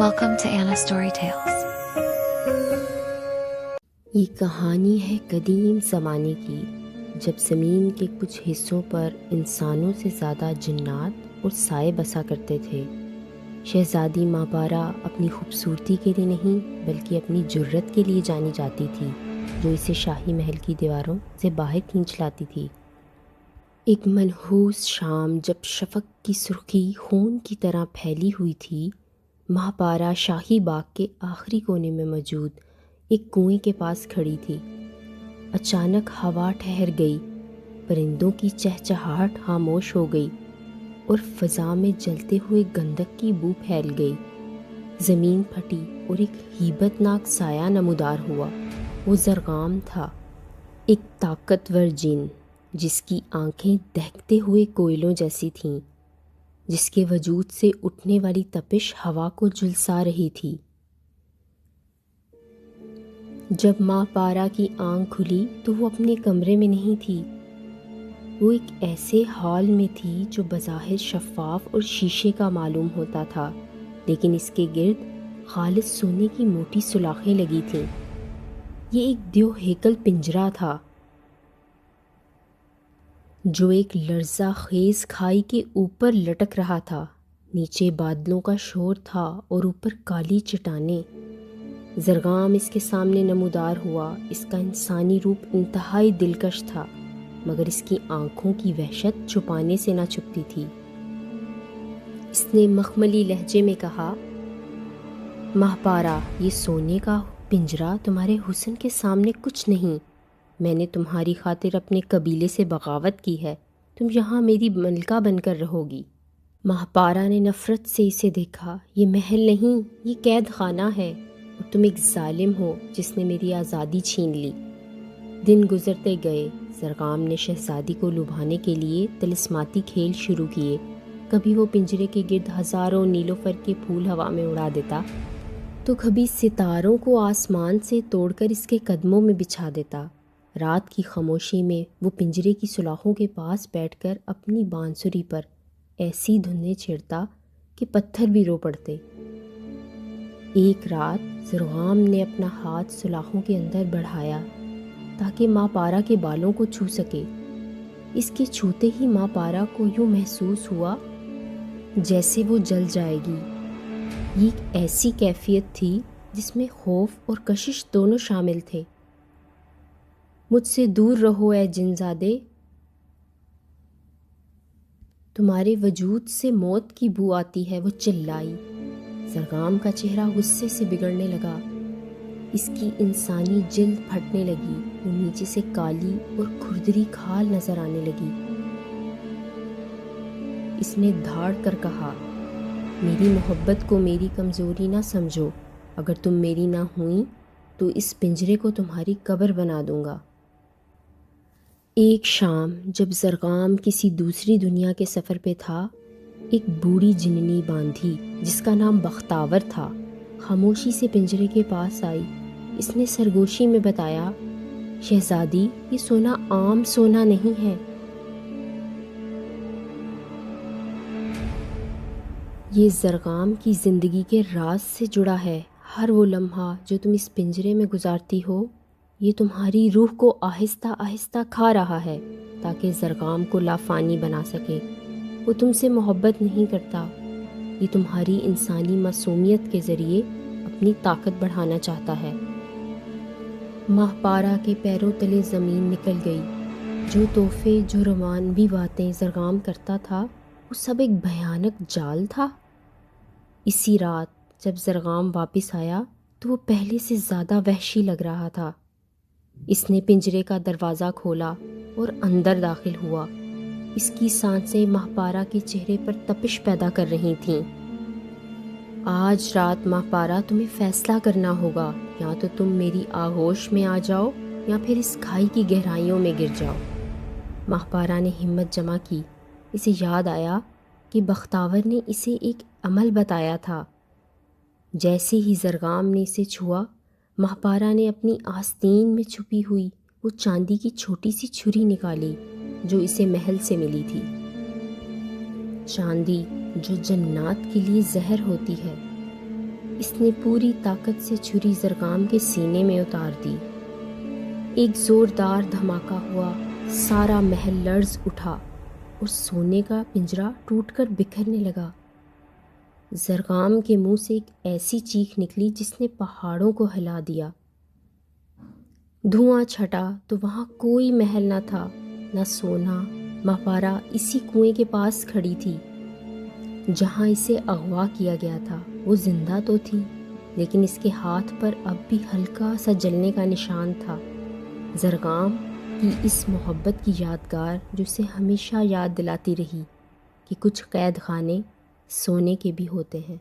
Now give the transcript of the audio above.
Welcome to Anna Story Tales. یہ کہانی ہے قدیم زمانے کی، جب زمین کے کچھ حصوں پر انسانوں سے زیادہ جنات اور سائے بسا کرتے تھے۔ شہزادی ماپارا اپنی خوبصورتی کے لیے نہیں بلکہ اپنی جرت کے لیے جانی جاتی تھی، جو اسے شاہی محل کی دیواروں سے باہر کھینچ لاتی تھی۔ ایک منحوس شام جب شفق کی سرخی خون کی طرح پھیلی ہوئی تھی، ماپارا شاہی باغ کے آخری کونے میں موجود ایک کنویں کے پاس کھڑی تھی۔ اچانک ہوا ٹھہر گئی، پرندوں کی چہچہاہٹ خاموش ہو گئی اور فضا میں جلتے ہوئے گندھک کی بو پھیل گئی۔ زمین پھٹی اور ایک ہیبت ناک سایہ نمودار ہوا۔ وہ زرغام تھا، ایک طاقتور جن جس کی آنکھیں دہکتے ہوئے کوئلوں جیسی تھیں، جس کے وجود سے اٹھنے والی تپش ہوا کو جھلسا رہی تھی۔ جب ماپارا کی آنکھ کھلی تو وہ اپنے کمرے میں نہیں تھی، وہ ایک ایسے ہال میں تھی جو بظاہر شفاف اور شیشے کا معلوم ہوتا تھا، لیکن اس کے گرد خالص سونے کی موٹی سلاخیں لگی تھیں۔ یہ ایک دیو ہیکل پنجرا تھا جو ایک لرزہ خیز کھائی کے اوپر لٹک رہا تھا۔ نیچے بادلوں کا شور تھا اور اوپر کالی چٹانیں۔ زرغام اس کے سامنے نمودار ہوا۔ اس کا انسانی روپ انتہائی دلکش تھا، مگر اس کی آنکھوں کی وحشت چھپانے سے نہ چھپتی تھی۔ اس نے مخملی لہجے میں کہا، ماپارا، یہ سونے کا پنجرا تمہارے حسن کے سامنے کچھ نہیں۔ میں نے تمہاری خاطر اپنے قبیلے سے بغاوت کی ہے، تم یہاں میری ملکہ بن کر رہو گی۔ ماپارا نے نفرت سے اسے دیکھا۔ یہ محل نہیں، یہ قید خانہ ہے، اور تم ایک ظالم ہو جس نے میری آزادی چھین لی۔ دن گزرتے گئے۔ زرغام نے شہزادی کو لبھانے کے لیے طلسماتی کھیل شروع کیے۔ کبھی وہ پنجرے کے گرد ہزاروں نیلوفر کے پھول ہوا میں اڑا دیتا، تو کبھی ستاروں کو آسمان سے توڑ کر اس کے قدموں میں بچھا دیتا۔ رات کی خاموشی میں وہ پنجرے کی سلاخوں کے پاس بیٹھ کر اپنی بانسری پر ایسی دھنیں چھیڑتا کہ پتھر بھی رو پڑتے۔ ایک رات زرغام نے اپنا ہاتھ سلاخوں کے اندر بڑھایا تاکہ ماپارا کے بالوں کو چھو سکے۔ اس کے چھوتے ہی ماپارا کو یوں محسوس ہوا جیسے وہ جل جائے گی۔ یہ ایک ایسی کیفیت تھی جس میں خوف اور کشش دونوں شامل تھے۔ مجھ سے دور رہو اے جن زادے، تمہارے وجود سے موت کی بو آتی ہے، وہ چلائی۔ زرغام کا چہرہ غصے سے بگڑنے لگا۔ اس کی انسانی جلد پھٹنے لگی، وہ نیچے سے کالی اور کھردری کھال نظر آنے لگی۔ اس نے دھاڑ کر کہا، میری محبت کو میری کمزوری نہ سمجھو، اگر تم میری نہ ہوئیں تو اس پنجرے کو تمہاری قبر بنا دوں گا۔ ایک شام جب زرغام کسی دوسری دنیا کے سفر پہ تھا، ایک بوڑھی جننی باندھی جس کا نام بختاور تھا خاموشی سے پنجرے کے پاس آئی۔ اس نے سرگوشی میں بتایا، شہزادی، یہ سونا عام سونا نہیں ہے، یہ زرغام کی زندگی کے راز سے جڑا ہے۔ ہر وہ لمحہ جو تم اس پنجرے میں گزارتی ہو، یہ تمہاری روح کو آہستہ آہستہ کھا رہا ہے تاکہ زرغام کو لافانی بنا سکے۔ وہ تم سے محبت نہیں کرتا، یہ تمہاری انسانی معصومیت کے ذریعے اپنی طاقت بڑھانا چاہتا ہے۔ ماپارا کے پیروں تلے زمین نکل گئی۔ جو تحفے، جو رومانوی باتیں زرغام کرتا تھا، وہ سب ایک بھیانک جال تھا۔ اسی رات جب زرغام واپس آیا تو وہ پہلے سے زیادہ وحشی لگ رہا تھا۔ اس نے پنجرے کا دروازہ کھولا اور اندر داخل ہوا۔ اس کی سانسیں ماپارا کے چہرے پر تپش پیدا کر رہی تھیں۔ آج رات ماپارا تمہیں فیصلہ کرنا ہوگا، یا تو تم میری آغوش میں آ جاؤ یا پھر اس کھائی کی گہرائیوں میں گر جاؤ۔ ماپارا نے ہمت جمع کی۔ اسے یاد آیا کہ بختاور نے اسے ایک عمل بتایا تھا۔ جیسے ہی زرغام نے اسے چھوا، ماپارا نے اپنی آستین میں چھپی ہوئی وہ چاندی کی چھوٹی سی چھری نکالی جو اسے محل سے ملی تھی۔ چاندی جو جنات کے لیے زہر ہوتی ہے۔ اس نے پوری طاقت سے چھری زرگام کے سینے میں اتار دی۔ ایک زوردار دھماکہ ہوا، سارا محل لرز اٹھا اور سونے کا پنجرہ ٹوٹ کر بکھرنے لگا۔ زرگام کے منہ سے ایک ایسی چیخ نکلی جس نے پہاڑوں کو ہلا دیا۔ دھواں چھٹا تو وہاں کوئی محل نہ تھا، نہ سونا۔ ماہوارہ اسی کنویں کے پاس کھڑی تھی جہاں اسے اغوا کیا گیا تھا۔ وہ زندہ تو تھی لیکن اس کے ہاتھ پر اب بھی ہلکا سا جلنے کا نشان تھا، زرگام کی اس محبت کی یادگار جو اسے ہمیشہ یاد دلاتی رہی کہ کچھ قید خانے سونے کے بھی ہوتے ہیں۔